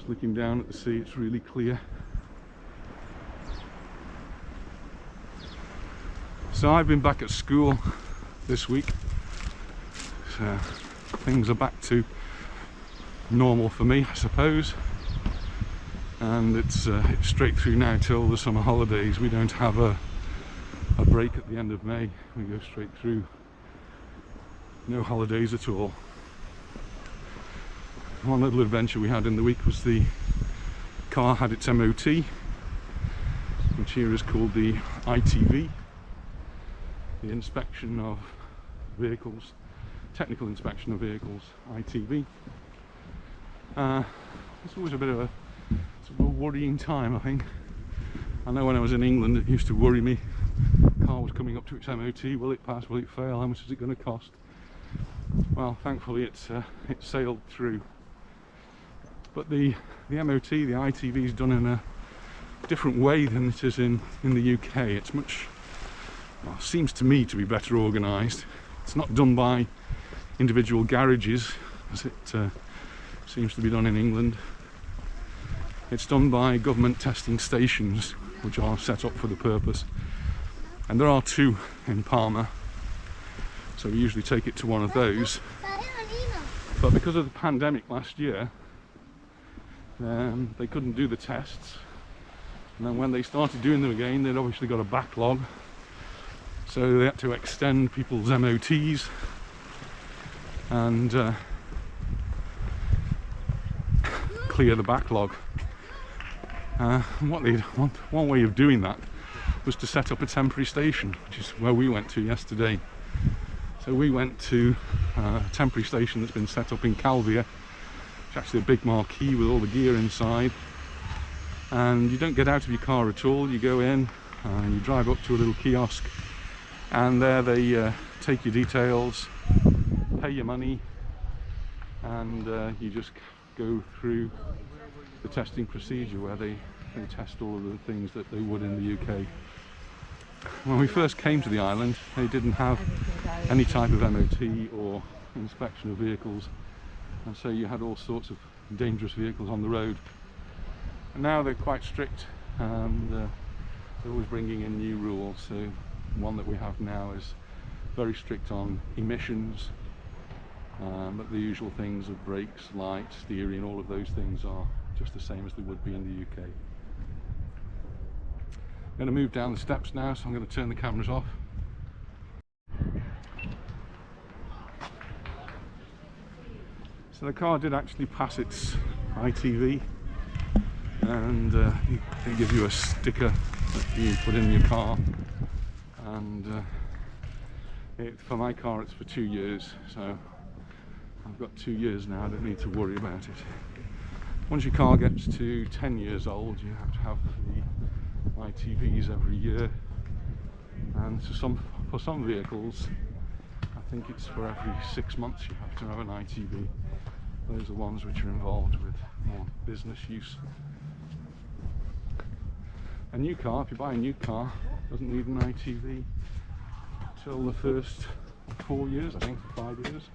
looking down at the sea, it's really clear. So I've been back at school this week, so things are back to normal for me, I suppose, and it's straight through now till the summer holidays. We don't have a break at the end of May, we go straight through, no holidays at all. One little adventure we had in the week was the car had its MOT, which here is called the ITV, the inspection of vehicles, technical inspection of vehicles, ITV. It's always a bit of a worrying time, I think. I know when I was in England it used to worry me. The car was coming up to its MOT, will it pass, will it fail, how much is it going to cost? Well, thankfully it sailed through. But the MOT, the ITV, is done in a different way than it is in the UK. It's much, well, seems to me to be better organised. It's not done by individual garages as it seems to be done in England. It's done by government testing stations which are set up for the purpose, and there are 2 in Palma, so we usually take it to one of those. But because of the pandemic last year, they couldn't do the tests, and then when they started doing them again, they'd obviously got a backlog, so they had to extend people's MOTs and clear the backlog. One way of doing that was to set up a temporary station, which is where we went to yesterday. So we went to a temporary station that's been set up in Calvia. It's actually a big marquee with all the gear inside, and you don't get out of your car at all. You go in and you drive up to a little kiosk, and there they take your details, pay your money, and you just go through the testing procedure where they test all of the things that they would in the UK. When we first came to the island, they didn't have any type of MOT or inspection of vehicles, and so you had all sorts of dangerous vehicles on the road. And now they're quite strict, and they're always bringing in new rules. So one that we have now is very strict on emissions, but the usual things of brakes, lights, steering, all of those things are just the same as they would be in the UK. I'm going to move down the steps now, so I'm going to turn the cameras off. So the car did actually pass its ITV, and they give you a sticker that you put in your car, and for my car it's for 2 years, so I've got 2 years now, I don't need to worry about it. Once your car gets to 10 years old, you have to have the ITVs every year, and for some vehicles I think it's for every 6 months you have to have an ITV. Those are ones which are involved with more business use. A new car, if you buy a new car, doesn't need an ITV until the first 4 years, I think, 5 years.